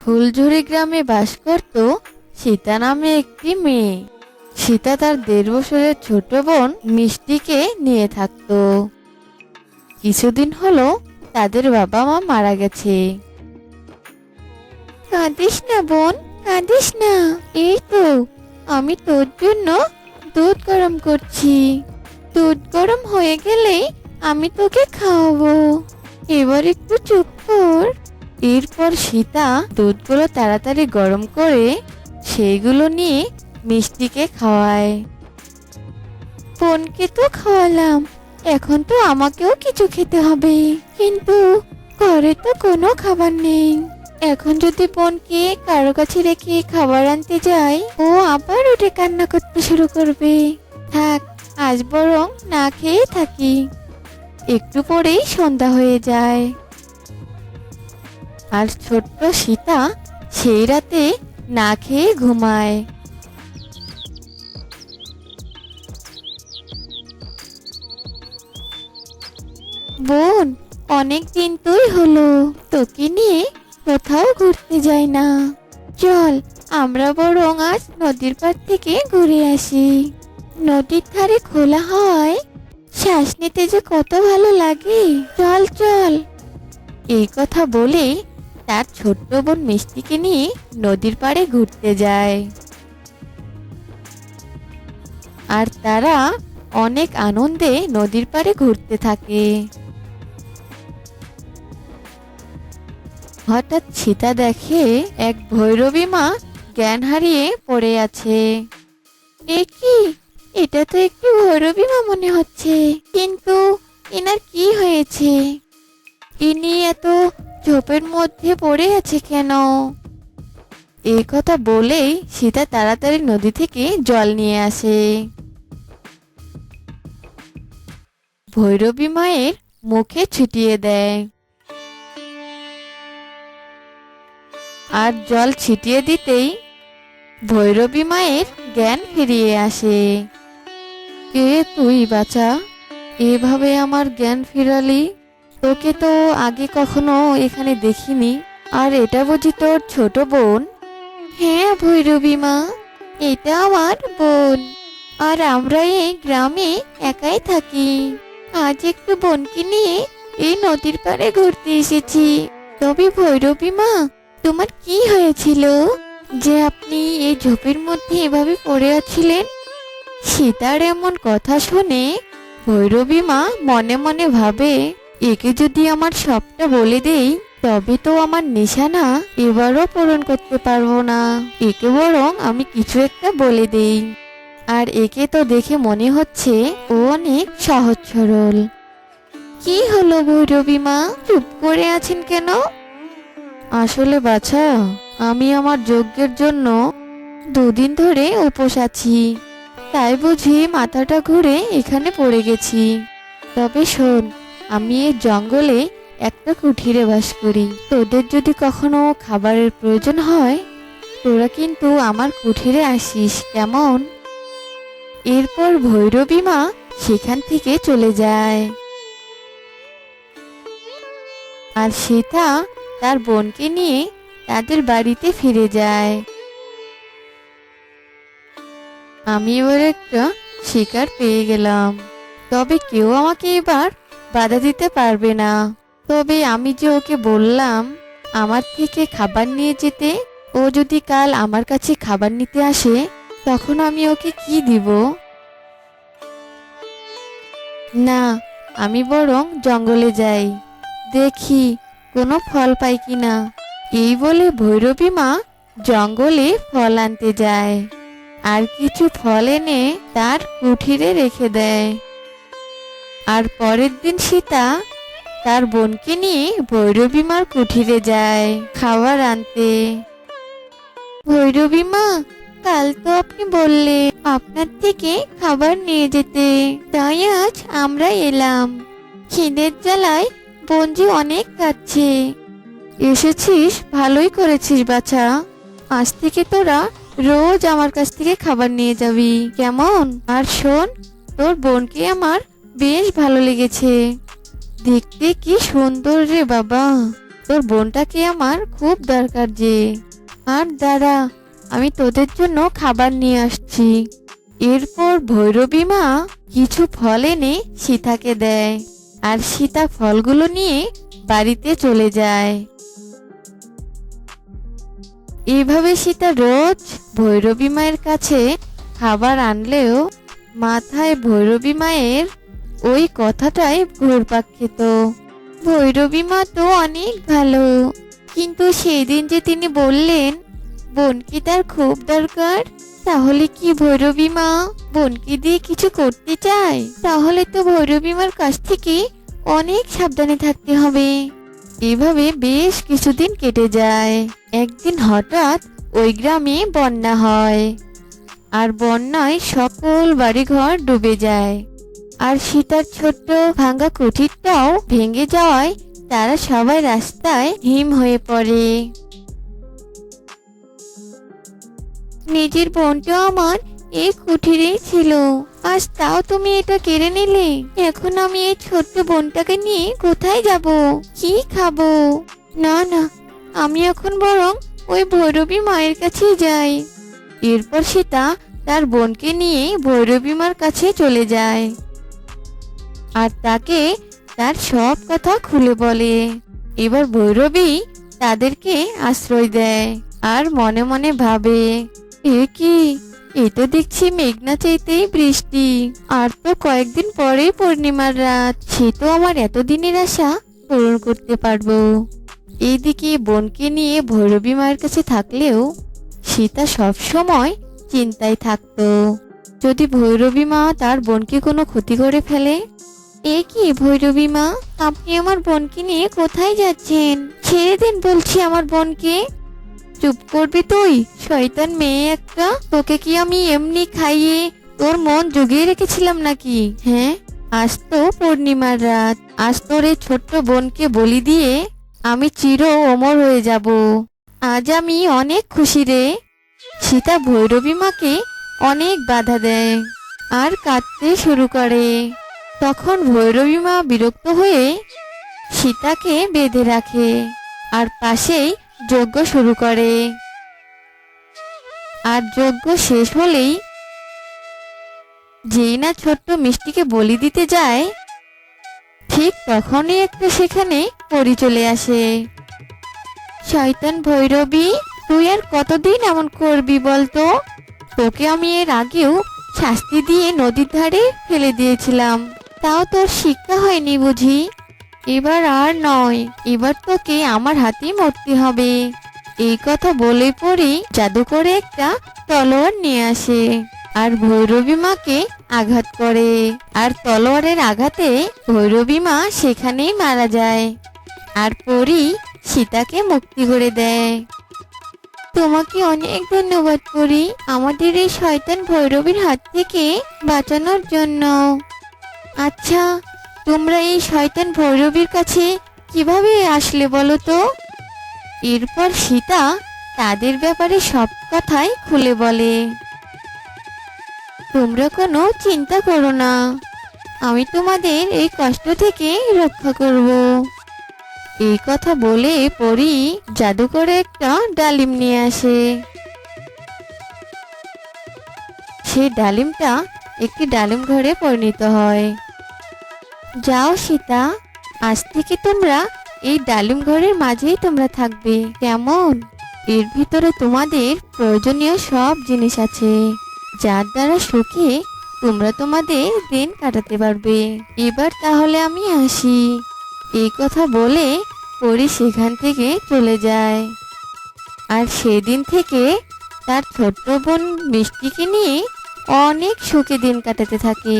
ফুলঝুরি গ্রামে বাস করত সীতা নামে একটি মেয়ে। সীতা তার 1.5 বছরের ছোট বোন মিষ্টিকে নিয়ে থাকতো। কিছুদিন হলো তাদের বাবা মা মারা গেছে। কাঁদিস না বোন, কাঁদিস না। এই তো আমি তোর জন্য দুধ গরম করছি। দুধ গরম হয়ে গেলেই আমি তোকে খাওয়াবো। এবার একটু চুপ কর। এরপর সীতা দুধগুলো তাড়াতাড়ি গরম করে সেইগুলো নিয়ে মিষ্টিকে খাওয়ায়। বোনকে তো খাওয়ালাম, এখন তো আমাকেও কিছু খেতে হবে, কিন্তু ঘরে তো কোনো খাবার নেই। এখন যদি বোনকে কারো কাছে রেখে খাবার আনতে যাই, ও আবার উঠে কান্না করতে শুরু করবে। থাক, আজ বরং না খেয়ে থাকি। একটু পরেই সন্ধ্যা হয়ে যায়। আর ছোট্ট সীতা সেই রাতে না খেয়ে ঘুমায়। বোন, অনেক দিন তুই হলো তোকে নিয়ে কোথাও ঘুরতে যাই না। চল, আমরা বরং আজ নদীর পাড় থেকে ঘুরে আসি। নদীর ধারে খোলা হয়, শ্বাস নিতে যে কত ভালো লাগে। চল চল। এই কথা বলে তার ছোট্ট বোন মিষ্টিকে নিয়ে নদীর পাড়ে ঘুরতে যায়। আর তারা অনেক আনন্দে নদীর পাড়ে ঘুরতে থাকে। হঠাৎ সীতা দেখে এক ভৈরবী মা জ্ঞান হারিয়ে পড়ে আছে। এ কি? এটা তো একটি ভৈরবী মা মনে হচ্ছে, কিন্তু এনার কি হয়েছে? ইনি এত ঝোপের মধ্যে পড়ে আছে কেন? এই কথা বলেই সীতা তাড়াতাড়ি নদী থেকে জল নিয়ে আসে। ভৈরবী মায়ের মুখে ছিটিয়ে দেয়। আর জল ছিটিয়ে দিতেই ভৈরবী মায়ের জ্ঞান ফিরিয়ে আসে। কে তুই বাছা? এভাবে আমার জ্ঞান ফিরালি? তোকে তো আগে কখনো এখানে দেখিনি। আর এটা বুঝি তোর ছোট বোন? হ্যাঁ ভৈরবী মা, এটা আমার বোন। আর আমরা এই গ্রামে একাই থাকি। আজ একটু বোনকে নিয়ে এই নদীর পাড়ে ঘুরতে এসেছি। তবে ভৈরবী মা, তোমার কি হয়েছিল যে আপনি এই ঝোপের মধ্যে এভাবে পড়ে আছিলেন? সীতার এমন কথা শুনে ভৈরবী মা মনে মনে ভাবে, একে যদি আমার সবটা বলে দেই, তবে তো আমার নিশানা এবারও পূরণ করতে পারবো না। একে বরং আমি কিছু একটা বলে দেই। আর একে তো দেখে মনে হচ্ছে ও অনেক সহজ সরল। কি হলো ভৈরবী মা, চুপ করে আছেন কেন? আসলে বাছা, আমি আমার যজ্ঞের জন্য 2 দিন ধরে উপোস আছি। তাই বুঝি মাথাটা ঘুরে এখানে পড়ে গেছি। তবে শোন, আমি এই জঙ্গলে একটা কুঠিরে বাস করি। তোদের যদি কখনো খাবারের প্রয়োজন হয়, তোরা কিন্তু আমার কুঠিরে আসিস, কেমন? এরপর ভৈরবী মা সেখান থেকে চলে যায়। আর সীতা তার বোনকে নিয়ে তাদের বাড়িতে ফিরে যায়। আমি এবার একটা শিকার পেয়ে গেলাম, তবে কেউ আমাকে এবার বাধা দিতে পারবে না। তবে আমি যে ওকে বললাম আমার থেকে খাবার নিয়ে যেতে, ও যদি কাল আমার কাছে খাবার নিতে আসে, তখন আমি ওকে কি দিব? না, আমি বরং জঙ্গলে যাই, দেখি কোনো ফল পাই কিনা। এই বলে ভৈরবী মা জঙ্গলে ফল আনতে যায়। আর কিছু ফল এনে তার কুঠিরে রেখে দেয়। আর পরের দিন সীতা তার বোনকে নিয়ে ভৈরবী মার কুঠিরে যায় খাবার আনতে। ভৈরবী মা, কাল তো আপনি বললে আপনার থেকে খাবার নিয়ে যেতে, তাই আজ আমরা এলাম। খিদের জ্বালায় বোন যে অনেক কাঁদছে। এসেছিস, ভালোই করেছিস বাছা। আজ থেকে তোরা রোজ আমার কাছ থেকে খাবার নিয়ে যাবি, কেমন? আর শোন, তোর বোনকে আমার বেশ ভালো লেগেছে। দেখতে কি সুন্দর রে বাবা। তোর বোনটাকে আমার খুব দরকার যে। আর দাঁড়া, আমি তোদের জন্য খাবার নিয়ে আসছি। এরপর ভৈরবী মা কিছু ফল এনে সীতাকে দেয়, আর সীতা ফলগুলো নিয়ে বাড়িতে চলে যায়। এভাবে সীতা রোজ ভৈরবী মায়ের কাছে খাবার আনলেও মাথায় ভৈরবী মায়ের ওই কথাটাই ঘুরপাক খেত। ভৈরবী মা তো অনেক ভালো, কিন্তু সেই দিন যে তিনি বললেন বোনকে তার খুব দরকার, তাহলে কি ভৈরবী মা বোনকে দিয়ে কিছু করতে চায়? তাহলে তো ভৈরবী মার কাছ থেকে অনেক সাবধানে থাকতে হবে। এভাবে বেশ কিছুদিন কেটে যায়। একদিন হঠাৎ ওই গ্রামে বন্যা হয়, আর বন্যায় সকল বাড়িঘর ডুবে যায়। আর সীতার ছোট্ট ভাঙা কুঠিরটাও ভেঙে যাওয়ায় তারা সবাই রাস্তায় হিম হয়ে পড়ে। নিজের বোনটা আমার এই কুঠিরেই ছিল, আজ তাও তুমি এটা কেড়ে নিলে। এখন আমি এই ছোট্ট বোনটাকে নিয়ে কোথায় যাব, কি খাবো? না না, আমি এখন বরং ওই ভৈরবী মায়ের কাছেই যাই। এরপর সীতা তার বোনকে নিয়ে ভৈরবী মার কাছে চলে যায়, আর তাকে তার সব কথা খুলে বলে। এবার ভৈরবী তাদেরকে আশ্রয় দেয়, আর মনে মনে ভাবে, এ কি, এটা দেখছি মেঘনা চাইতেই বৃষ্টি, আর তো কয়েকদিন পরেই পূর্ণিমার রাত, সে তো আমার এতদিনের আশা পূরণ করতে পারবো। এইদিকে বোনকে নিয়ে ভৈরবী মায়ের কাছে থাকলেও সীতা সব সময় চিন্তায় থাকতো, যদি ভৈরবী মা তার বোনকে কোনো ক্ষতি করে ফেলে। এ কি ভৈরবী মা, আপনি আমার বোনকে নিয়ে কোথায় যাচ্ছেন? ছেড়ে দিন বলছি আমার বোনকে। চুপ করবি তুই, শয়তান মেয়ে একটা, তোকে কি আমি এমনি খাইয়ে তোর মন জুগিয়ে রেখেছিলাম নাকি? হ্যাঁ, আজ তো পূর্ণিমার রাত, আজ তোর এই ছোট্ট বোনকে বলি দিয়ে আমি চির অমর হয়ে যাব। আজ আমি অনেক খুশি রে। সীতা ভৈরবী মাকে অনেক বাধা দেয় আর কাঁদতে শুরু করে। তখন ভৈরবী মা বিরক্ত হয়ে সীতাকে বেঁধে রাখে, আর পাশেই যজ্ঞ শুরু করে। আর যজ্ঞ শেষ হলেই যেই না ছোট্ট মিষ্টিকে বলি দিতে যায়, ঠিক তখনই একটা সেখানে পরি চলে আসে। শয়তান ভৈরবী, তুই আর কতদিন এমন করবি বলতো? তোকে আমি এর আগেও শাস্তি দিয়ে নদীর ধারে ফেলে দিয়েছিলাম, তাও তোর শিক্ষা হয়নি বুঝি? এবার আর নয়, এবার তোকে আমার হাতেই মরতে হবে। এই কথা বলে পরি জাদু করে একটা তলোয়ার নিয়ে আসে, আর ভৈরবী মাকে আঘাত করে, আর তলোয়ারের আঘাতে ভৈরবী মা সেখানেই মারা যায়, আর পরি সীতাকে মুক্তি করে দেয়। তোমাকে অনেক ধন্যবাদ পরি, আমাদের এই শয়তান ভৈরবীর হাত থেকে বাঁচানোর জন্য। আচ্ছা, তোমরা এই শয়তান ভৈরবীর কাছে কিভাবে আসলে বলো তো? এরপর সীতা তাদের ব্যাপারে সব কথাই খুলে বলে। তোমরা কোনো চিন্তা করো না, আমি তোমাদের এই কষ্ট থেকে রক্ষা করব। এই কথা বলে পরি জাদু করে একটা ডালিম নিয়ে আসে। সেই ডালিমটা একটি ডালিম ঘরে পরিণত হয়। যাও সীতা, আজ থেকে তোমরা এই ডালিম ঘরের মাঝেই তোমরা থাকবে, কেমন? এর ভিতরে তোমাদের প্রয়োজনীয় সব জিনিস আছে, যার দ্বারা সুখে তোমরা তোমাদের দিন কাটাতে পারবে। এবার তাহলে আমি আসি। এই কথা বলে পরি সেখান থেকে চলে যায়, আর সেদিন থেকে তার ছোট্ট বোন মিষ্টিকে নিয়ে অনেক সুখে দিন কাটাতে থাকে।